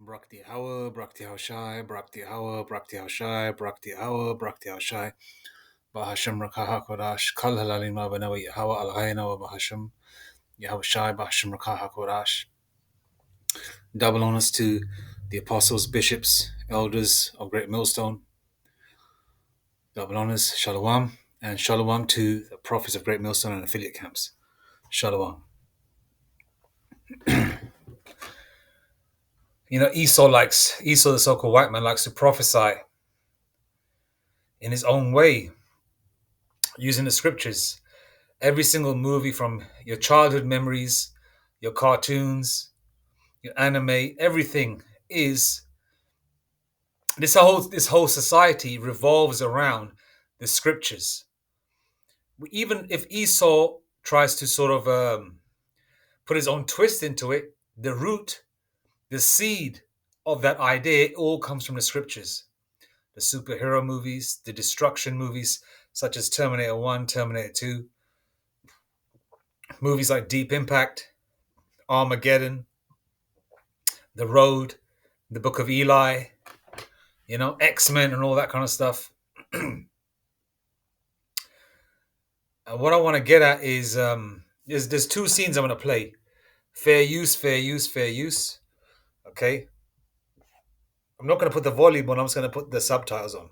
Brakti Hawa, Brakti Hawashai, Brakti Hawa, Brakti Hawashai, Brakti Hawa, Brakti Hawashai, Bahasham Rakaha Kodash, Kal Halalim Abanawa Yahawa Alhaina wa Bahasham, Yahawashai, Bahasham Rakaha Kodash. Double honors to the apostles, bishops, elders of Great Millstone. Double honors, Shalom, and Shalom to the prophets of Great Millstone and affiliate camps. Shalom. Esau, the so-called white man, likes to prophesy in his own way, using the scriptures. Every single movie, from your childhood memories, your cartoons, your anime, everything is this whole society revolves around the scriptures. Even if Esau tries to sort of put his own twist into it, the root, the seed of that idea, it all comes from the scriptures. The superhero movies, the destruction movies, such as Terminator 1, Terminator 2, movies like Deep Impact, Armageddon, The Road, The Book of Eli, X-Men and all that kind of stuff. What I want to get at is there's two scenes I'm going to play. Fair use, fair use, fair use. Okay? I'm not going to put the volume on. I'm just going to put the subtitles on.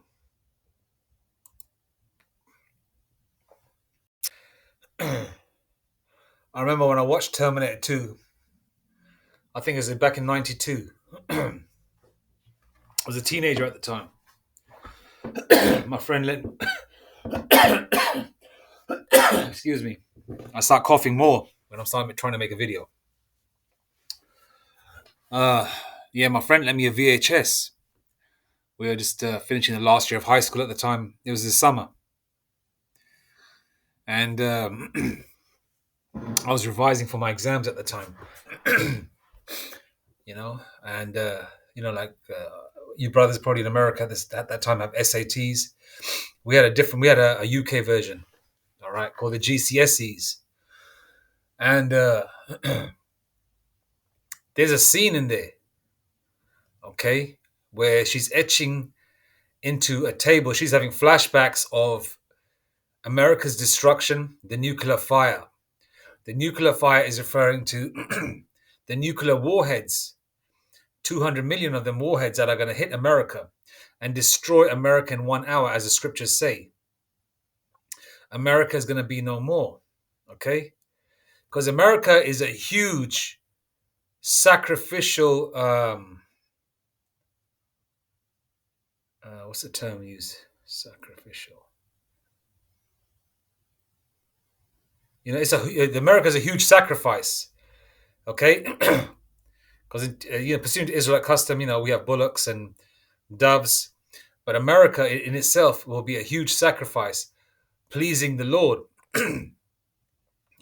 I remember when I watched Terminator 2, I think it was back in 92. I was a teenager at the time. My friend let... Excuse me. I start coughing more when I'm trying to make a video. My friend lent me a VHS. We were just finishing the last year of high school at the time. It was the summer. And I was revising for my exams at the time. You brothers probably in America at that time have SATs. We had a UK version, all right, called the GCSEs. And there's a scene in there, okay, where she's etching into a table. She's having flashbacks of America's destruction, the nuclear fire. The nuclear fire is referring to the nuclear warheads, 200 million of them warheads that are going to hit America and destroy America in 1 hour, as the scriptures say. America is going to be no more, okay? Because America is a huge sacrificial, what's the term used? Sacrificial. America is a huge sacrifice, okay? Because pursuant to Israelite custom, we have bullocks and doves, but America in itself will be a huge sacrifice, pleasing the Lord,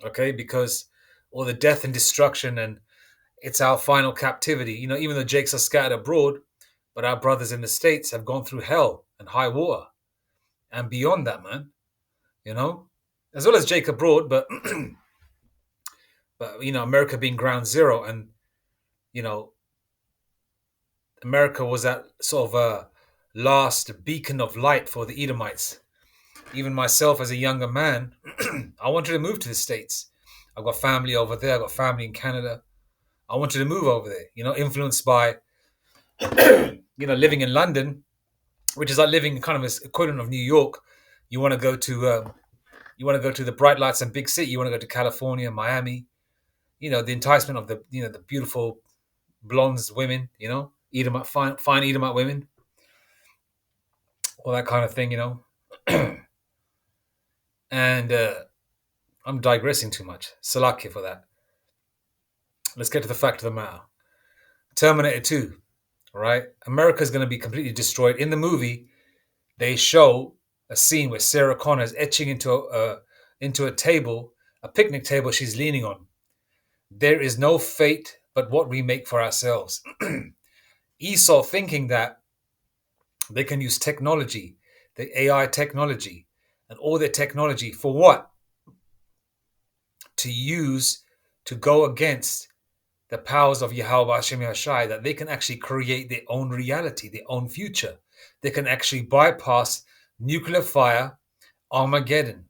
okay? Because all the death and destruction, and it's our final captivity. Even though Jakes are scattered abroad, but our brothers in the States have gone through hell and high water and beyond that, man. As well as Jake abroad, but America being ground zero, and America was that sort of a last beacon of light for the Edomites. Even myself as a younger man, I wanted to move to the States. I've got family over there. I've got family in Canada. I wanted to move over there, influenced by, living in London, which is like living kind of as equivalent of New York. You want to go to the bright lights and big city. You want to go to California, Miami. The enticement of the beautiful blondes women, Edomite, fine Edomite women, all that kind of thing, And I'm digressing too much. Salakia for that. Let's get to the fact of the matter. Terminator 2, right? America's going to be completely destroyed. In the movie, they show a scene where Sarah Connor is etching into a table, a picnic table she's leaning on. There is no fate but what we make for ourselves. Esau thinking that they can use technology, the AI technology, and all their technology for what? To to go against the powers of Yahawah Shai, that they can actually create their own reality, their own future. They can actually bypass nuclear fire, Armageddon.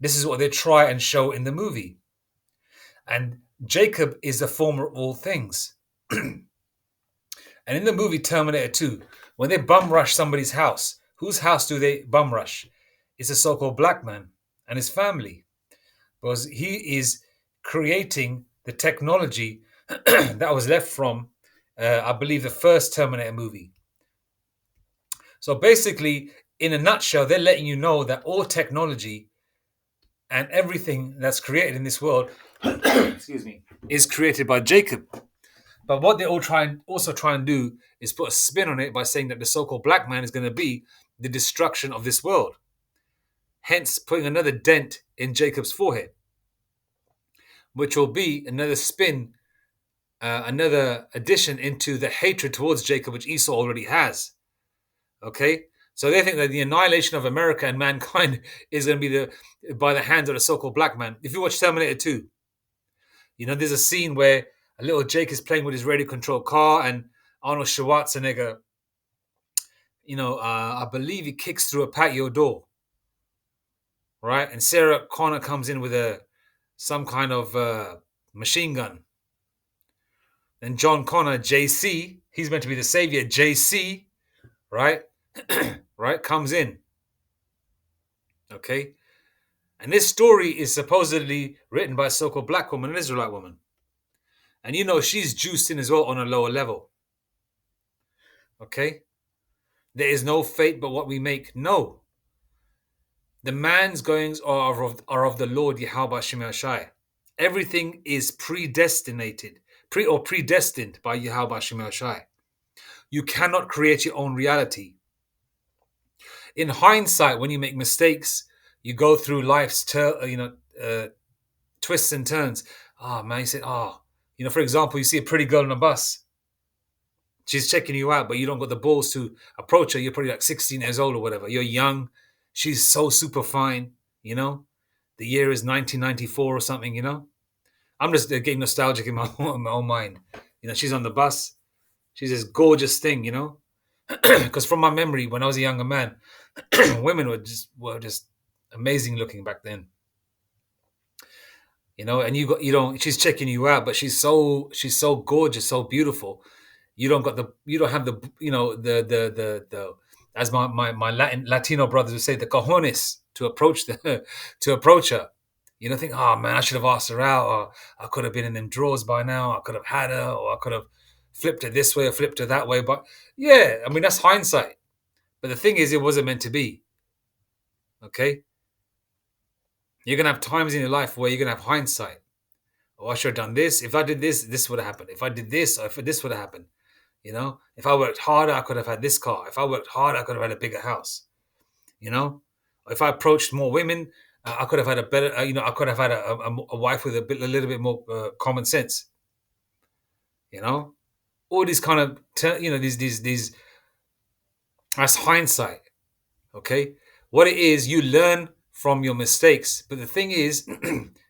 This is what they try and show in the movie. And Jacob is the former of all things. And in the movie Terminator 2, when they bum rush somebody's house, whose house do they bum rush? It's a so-called black man and his family. Because he is creating the technology that was left from, I believe, the first Terminator movie. So basically, in a nutshell, they're letting you know that all technology and everything that's created in this world, excuse me, is created by Jacob. But what they also try and do is put a spin on it by saying that the so-called black man is going to be the destruction of this world. Hence, putting another dent in Jacob's forehead, which will be another spin, another addition into the hatred towards Jacob, which Esau already has. Okay? So they think that the annihilation of America and mankind is going to be by the hands of the so-called black man. If you watch Terminator 2, there's a scene where a little Jake is playing with his radio controlled car, and Arnold Schwarzenegger, I believe he kicks through a patio door, right? And Sarah Connor comes in with some kind of machine gun. And John Connor, JC, he's meant to be the savior, JC, right? Right, comes in. Okay? And this story is supposedly written by a so-called black woman, an Israelite woman. And she's juiced in as well on a lower level. Okay? There is no fate but what we make. No. The man's goings are of the Lord Yahawah Shai. Everything is predestined by Yahawah Shai. You cannot create your own reality. In hindsight, when you make mistakes, you go through life's twists and turns. Man, you said, for example, you see a pretty girl on a bus. She's checking you out, but you don't got the balls to approach her. You're probably like 16 years old or whatever. You're young. She's so super fine, The year is 1994 or something, I'm just getting nostalgic in my own mind. She's on the bus. She's this gorgeous thing, Because from my memory, when I was a younger man, women were just amazing looking back then. And she's checking you out, but she's so gorgeous, so beautiful. You don't have the as my Latino brothers would say, the cojones to approach her. Think, oh man, I should have asked her out, or I could have been in them drawers by now. I could have had her, or I could have flipped her this way or flipped her that way. But yeah, I mean, that's hindsight. But the thing is, it wasn't meant to be. Okay? You're going to have times in your life where you're going to have hindsight. Oh, I should have done this. If I did this, this would have happened. If I did this, or if this would have happened. If I worked harder, I could have had this car. If I worked harder, I could have had a bigger house. If I approached more women, I could have had a better, I could have had a wife with a little bit more common sense. All these kind of, these, that's hindsight. Okay. What it is, you learn from your mistakes. But the thing is,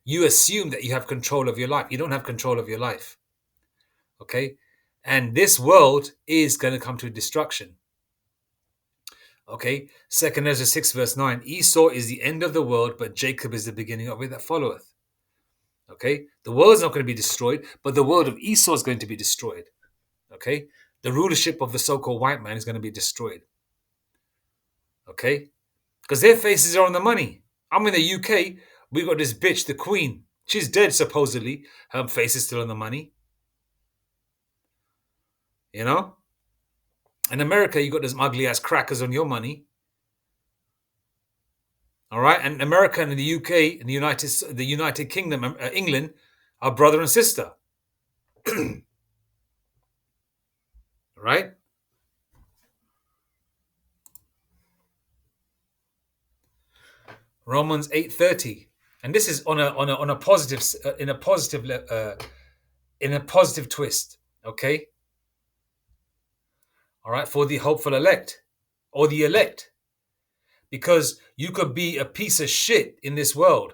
you assume that you have control of your life. You don't have control of your life. Okay. And this world is going to come to destruction. Okay. 2 Ezra 6 verse 9. Esau is the end of the world, but Jacob is the beginning of it that followeth. Okay. The world is not going to be destroyed, but the world of Esau is going to be destroyed. Okay. The rulership of the so-called white man is going to be destroyed. Okay. Because their faces are on the money. I'm in the UK. We got this bitch, the Queen. She's dead, supposedly. Her face is still on the money. In America, you got those ugly ass crackers on your money. All right, and America and the UK and the United Kingdom, England, are brother and sister. Right? Romans 8:30, and this is on a positive in a positive twist. Okay. All right, for the hopeful elect or the elect. Because you could be a piece of shit in this world.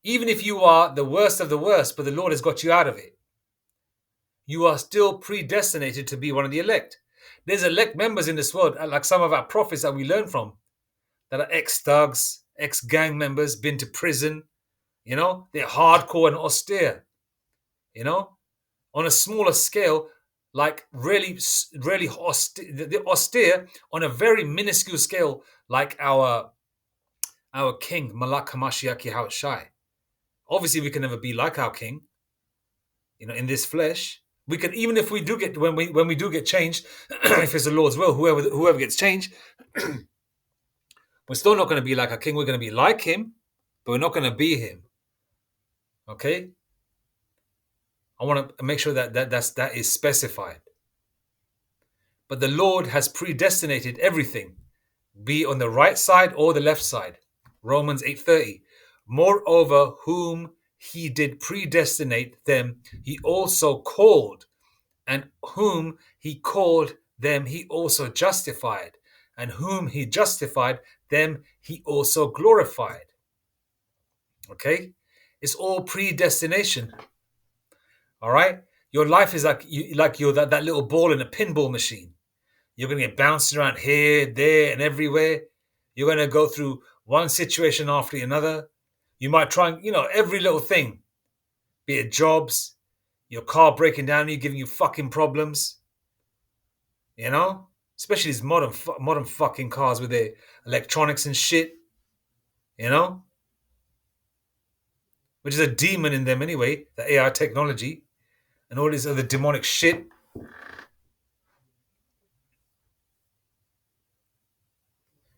Even if you are the worst of the worst, but the Lord has got you out of it, you are still predestinated to be one of the elect. There's elect members in this world, like some of our prophets that we learn from, that are ex-thugs, ex-gang members, been to prison. They're hardcore and austere. On a smaller scale, like really, really austere on a very minuscule scale, like our King Malak Hamashiach Yahawashi. Obviously, we can never be like our King, in this flesh. We can, even if we do get when we do get changed, if it's the Lord's will, whoever gets changed, we're still not going to be like our King. We're going to be like him, but we're not going to be him. Okay. I want to make sure that is specified. But the Lord has predestinated everything, be on the right side or the left side. Romans 8:30. Moreover, whom he did predestinate, them he also called, and whom he called, them he also justified, and whom he justified, them he also glorified. Okay? It's all predestination. All right? Your life is like you're that little ball in a pinball machine. You're going to get bounced around here, there, and everywhere. You're going to go through one situation after another. You might try and, every little thing, be it jobs, your car breaking down, you giving you fucking problems. Especially these modern fucking cars with their electronics and shit. Which is a demon in them anyway, the AI technology and all this other demonic shit.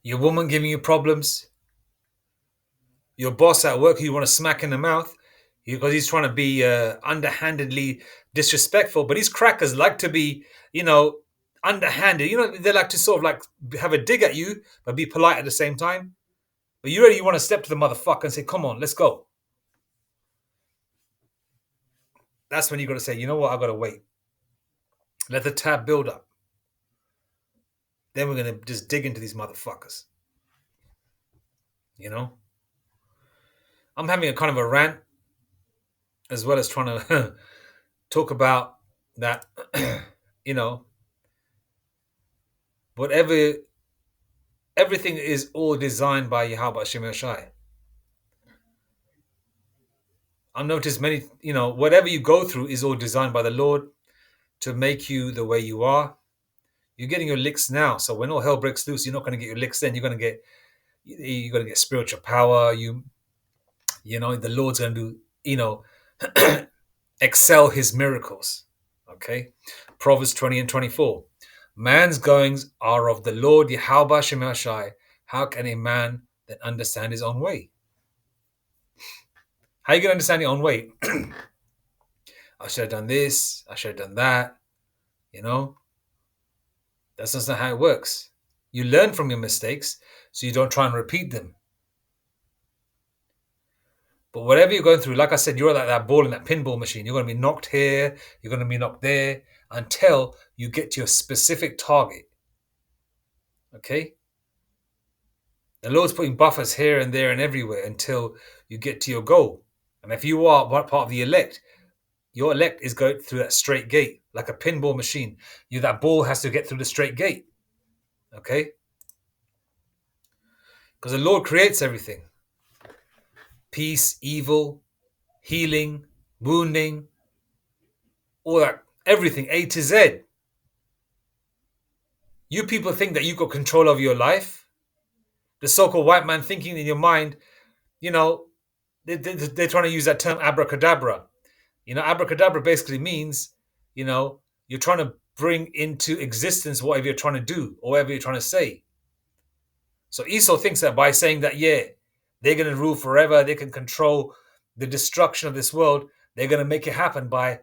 Your woman giving you problems. Your boss at work who you want to smack in the mouth because he's trying to be underhandedly disrespectful. But these crackers like to be, underhanded. They like to sort of like have a dig at you, but be polite at the same time. But you want to step to the motherfucker and say, come on, let's go. That's when you got to say, you know what, I got to wait. Let the tab build up. Then we're going to just dig into these motherfuckers. I'm having a kind of a rant as well as trying to talk about that, everything is all designed by Yahawah Shai. I've noticed many, whatever you go through is all designed by the Lord to make you the way you are. You're getting your licks now, so when all hell breaks loose, you're not going to get your licks then. You're going to get spiritual power. The Lord's going to do, excel his miracles. Okay, Proverbs 20 and 24. Man's goings are of the Lord Yahawah Shai. How can a man then understand his own way? How are you going to understand your own way? I should have done this. I should have done that. That's just not how it works. You learn from your mistakes so you don't try and repeat them. But whatever you're going through, like I said, you're like that ball in that pinball machine. You're going to be knocked here. You're going to be knocked there until you get to your specific target. Okay? The Lord's putting buffers here and there and everywhere until you get to your goal. And if you are part of the elect, your elect is going through that straight gate, like a pinball machine. That ball has to get through the straight gate. Okay? Because the Lord creates everything. Peace, evil, healing, wounding, all that, everything, A to Z. You people think that you got control over your life. The so-called white man thinking in your mind, they're trying to use that term abracadabra. Abracadabra basically means, you're trying to bring into existence whatever you're trying to do or whatever you're trying to say. So Esau thinks that by saying that, they're going to rule forever, they can control the destruction of this world, they're going to make it happen by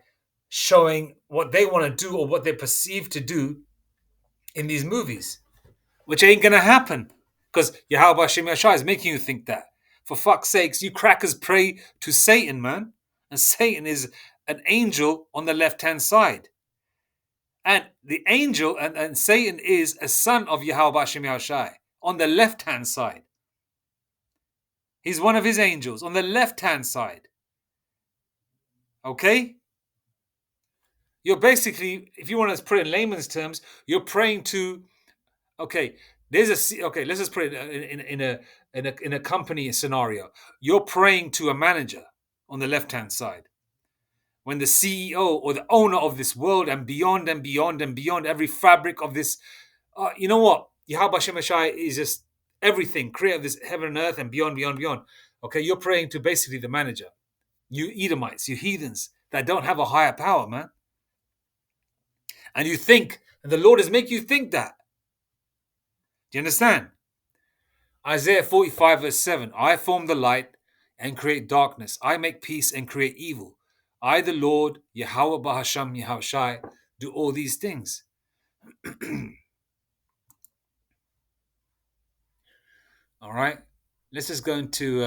showing what they want to do or what they perceive to do in these movies, which ain't going to happen because Yahawah Shai is making you think that. For fuck's sakes, you crackers pray to Satan, man. And Satan is an angel on the left-hand side. And the angel and Satan is a son of Yahawah Shai on the left-hand side. He's one of his angels on the left-hand side. Okay? You're basically, if you want to put it in layman's terms, you're praying to, okay, okay, let's just put it in a company scenario. You're praying to a manager on the left-hand side. When the CEO or the owner of this world and beyond and beyond and beyond every fabric of this, you know what? Yahweh Shemashai is just everything, creator of this heaven and earth and beyond, beyond, beyond. Okay, you're praying to basically the manager. You Edomites, you heathens that don't have a higher power, man. And you think, and the Lord is making you think that. Do you understand? Isaiah 45 verse 7, I form the light and create darkness. I make peace and create evil. I, the Lord, Yahawah Bahasham Yahawashi, do all these things. All right. Let's just go into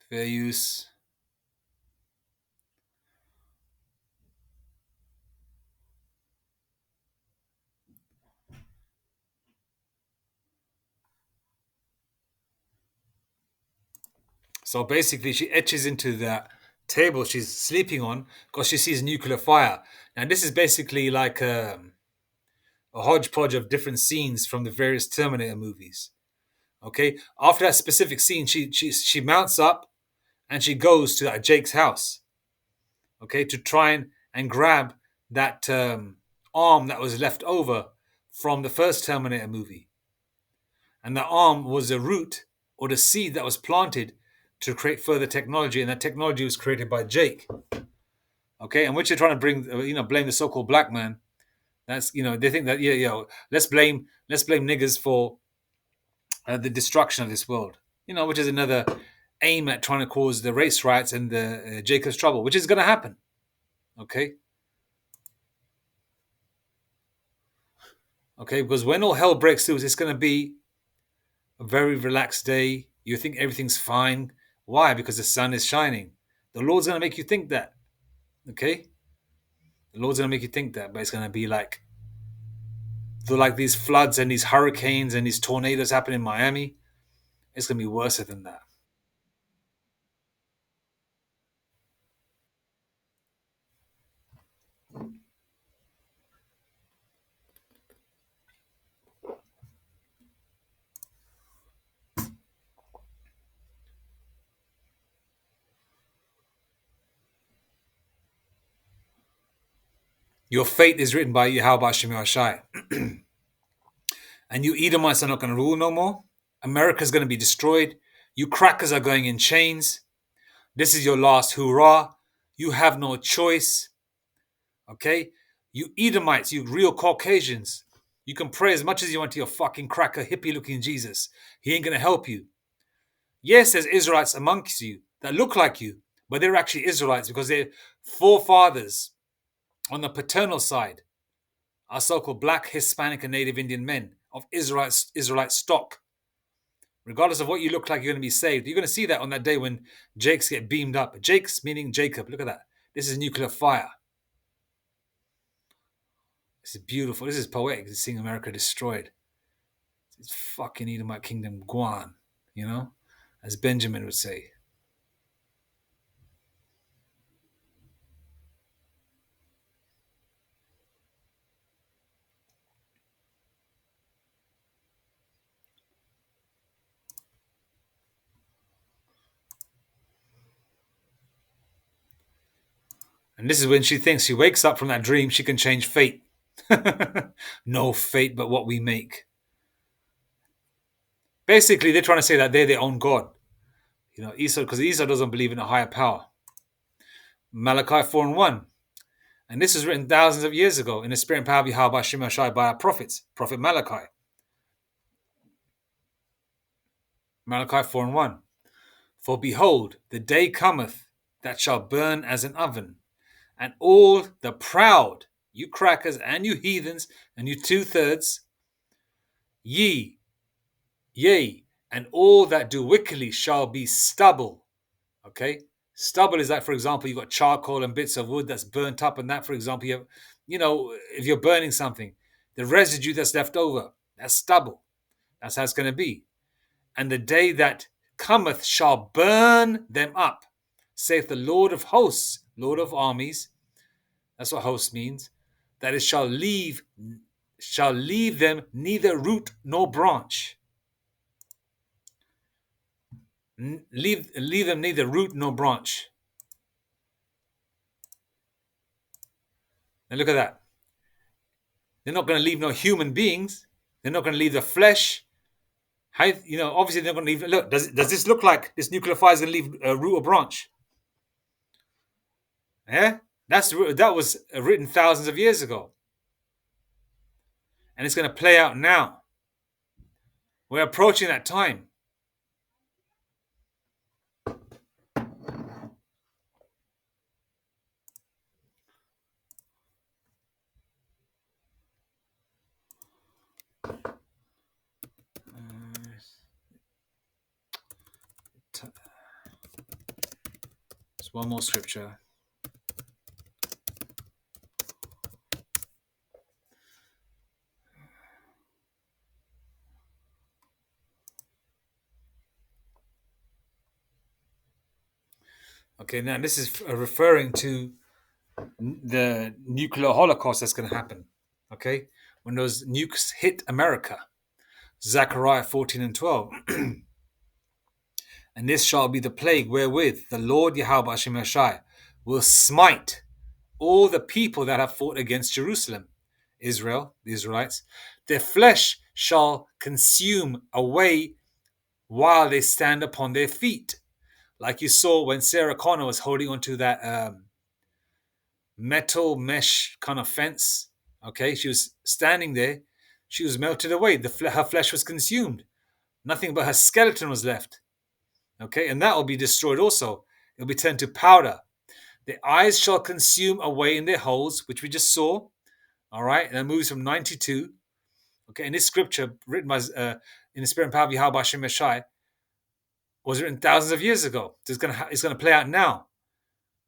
fair use. So basically, she etches into that table she's sleeping on because she sees nuclear fire. And this is basically like a hodgepodge of different scenes from the various Terminator movies. Okay, after that specific scene, she mounts up and she goes to that Jake's house. Okay, to try and grab that arm that was left over from the first Terminator movie, and the arm was a root or the seed that was planted to create further technology, and that technology was created by Jake. Okay, and which you're trying to bring, blame the so-called black man. That's they think that let's blame niggers for the destruction of this world. Which is another aim at trying to cause the race riots and the Jacob's trouble, which is going to happen. Okay, because when all hell breaks loose, it's going to be a very relaxed day. You think everything's fine. Why? Because the sun is shining. The Lord's going to make you think that. Okay, the Lord's going to make you think that, but it's going to be like these floods and these hurricanes and these tornadoes happen in Miami. It's going to be worse than that. Your fate is written by Yahweh Shemashai. And you Edomites are not going to rule no more. America's going to be destroyed. You crackers are going in chains. This is your last hurrah. You have no choice. Okay? You Edomites, you real Caucasians, you can pray as much as you want to your fucking cracker, hippie looking Jesus. He ain't going to help you. Yes, there's Israelites amongst you that look like you, but they're actually Israelites because their forefathers on the paternal side are so-called black, Hispanic, and Native Indian men of Israelite stock. Regardless of what you look like, you're going to be saved. You're going to see that on that day when Jakes get beamed up. Jakes meaning Jacob. Look at that. This is nuclear fire. This is beautiful. This is poetic. Seeing America destroyed. It's fucking Edomite kingdom Guan, as Benjamin would say. And this is when she thinks she wakes up from that dream, she can change fate. No fate but what we make. Basically, they're trying to say that they're their own God. Esau, because Esau doesn't believe in a higher power. Malachi 4 and 1. And this was written thousands of years ago in the spirit and power of Yahweh Shemashai by our prophets, Prophet Malachi. Malachi 4 and 1. For behold, the day cometh that shall burn as an oven, and all the proud, you crackers and you heathens and you 2/3, yea, and all that do wickedly shall be stubble. Okay? Stubble is like, for example, you've got charcoal and bits of wood that's burnt up, and that, for example, if you're burning something, the residue that's left over, that's stubble. That's how it's going to be. And the day that cometh shall burn them up, saith the Lord of hosts, Lord of armies. That's what host means. That it shall leave them neither root nor branch. Leave them neither root nor branch. Now look at that. They're not going to leave no human beings. They're not going to leave the flesh. Obviously they're not going to leave. Look, does this look like this nuclear fire is going to leave a root or branch? Yeah, that was written thousands of years ago, and it's going to play out now. We're approaching that time. There's one more scripture. Okay, now this is referring to the nuclear holocaust that's going to happen. Okay, when those nukes hit America, Zechariah 14 and 12. And this shall be the plague wherewith the Lord YAHAWASHI will smite all the people that have fought against Jerusalem, Israel, the Israelites. Their flesh shall consume away while they stand upon their feet. Like you saw when Sarah Connor was holding onto that metal mesh kind of fence. Okay, she was standing there. She was melted away. Her flesh was consumed. Nothing but her skeleton was left. Okay, and that will be destroyed also. It will be turned to powder. Their eyes shall consume away in their holes, which we just saw. All right, and that moves from 92. Okay, and this scripture written by in the spirit and power of Yahweh Hashem Yeshai was written thousands of years ago. So it's gonna play out now.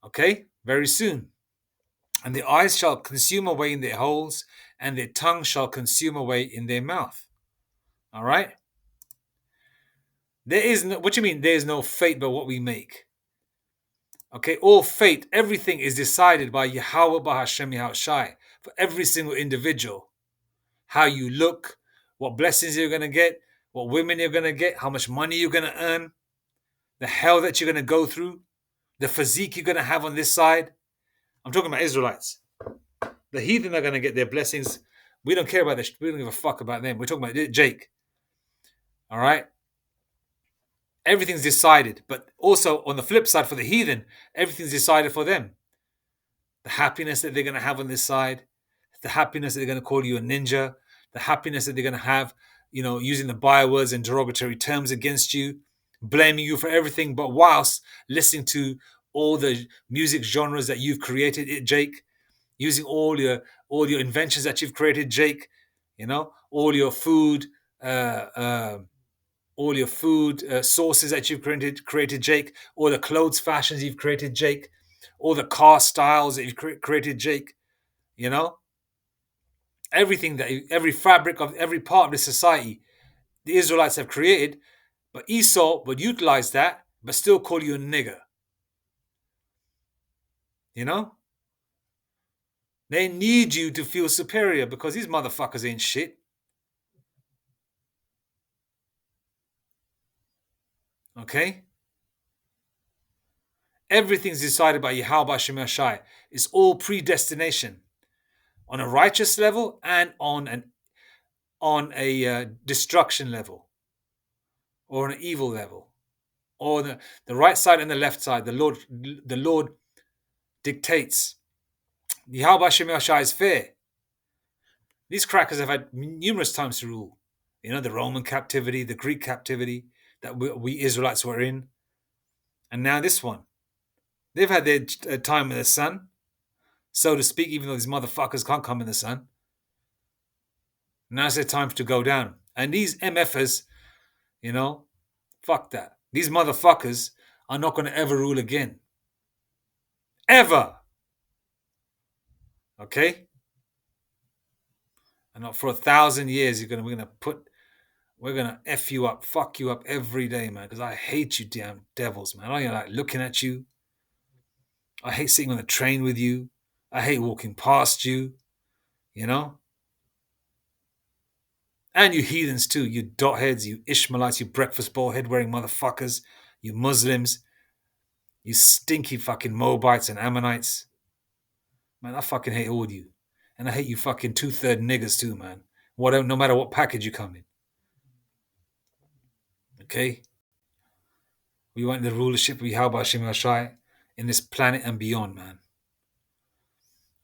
Okay, very soon. And the eyes shall consume away in their holes, and their tongue shall consume away in their mouth. All right. There is no. What do you mean? There is no fate but what we make. Okay, all fate, everything is decided by Yahweh Bahashem Yahushai for every single individual. How you look, what blessings you're going to get, what women you're going to get, how much money you're going to earn, the hell that you're going to go through, the physique you're going to have on this side. I'm talking about Israelites. The heathen are going to get their blessings. We don't care about this. We don't give a fuck about them. We're talking about Jake. All right? Everything's decided. But also, on the flip side, for the heathen, everything's decided for them. The happiness that they're going to have on this side, the happiness that they're going to call you a ninja, the happiness that they're going to have, using the bywords and derogatory terms against you, blaming you for everything, but whilst listening to all the music genres that you've created, Jake, using all your inventions that you've created, Jake, all your food, sources that you've created, Jake, all the clothes fashions you've created, Jake, all the car styles that you've created, Jake, everything every fabric of every part of the society, the Israelites have created, but Esau would utilize that, but still call you a nigger. They need you to feel superior because these motherfuckers ain't shit. Okay? Everything's decided by Yahweh Shema Shai. It's all predestination on a righteous level and on a destruction level or an evil level, or the right side and the left side. The Lord dictates. Yahweh Shema Shai is fair. These crackers have had numerous times to rule. The Roman captivity, the Greek captivity that we Israelites were in, and now this one. They've had their time in the sun, so to speak, even though these motherfuckers can't come in the sun. Now it's their time to go down. And these MFers, fuck that. These motherfuckers are not going to ever rule again. Ever. Okay? And not for 1,000 years we're gonna F you up, fuck you up every day, man, because I hate you damn devils, man. I don't even like looking at you. I hate sitting on the train with you. I hate walking past you, you know? And you heathens too, you dotheads, you Ishmaelites, you breakfast bowl head wearing motherfuckers, you Muslims, you stinky fucking Moabites and Ammonites. Man, I fucking hate all of you. And I hate you fucking 2/3 niggas too, man. Whatever, no matter what package you come in. Okay? We want the rulership of Yahawah Shai in this planet and beyond, man.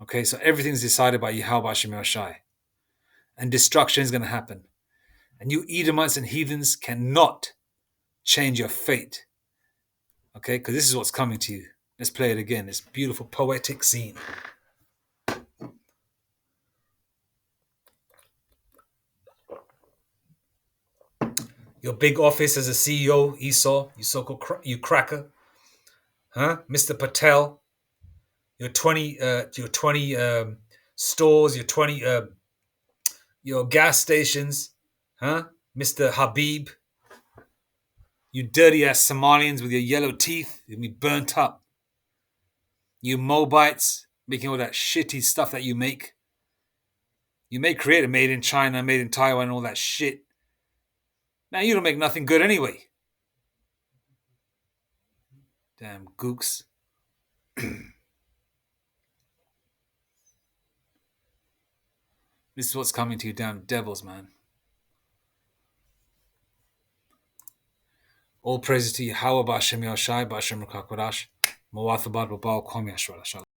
Okay, so everything's decided by Yahawah Shai. And destruction is going to happen. And you Edomites and heathens cannot change your fate. Okay, because this is what's coming to you. Let's play it again. This beautiful poetic scene. Your big office as a CEO, Esau, you so-called you cracker, huh? Mr. Patel, your 20 stores, your gas stations, huh? Mr. Habib, you dirty ass Somalians with your yellow teeth, you'll be burnt up. You Moabites making all that shitty stuff that you make. You may create a made in China, made in Taiwan, and all that shit. Man, you don't make nothing good anyway. Damn gooks. This is what's coming to you, damn devils, man. All praises to Yahawah Ba'ashem Yahshai Ba'ashem Rakakwadash. Mawathabad Babal Kwam Yashwala.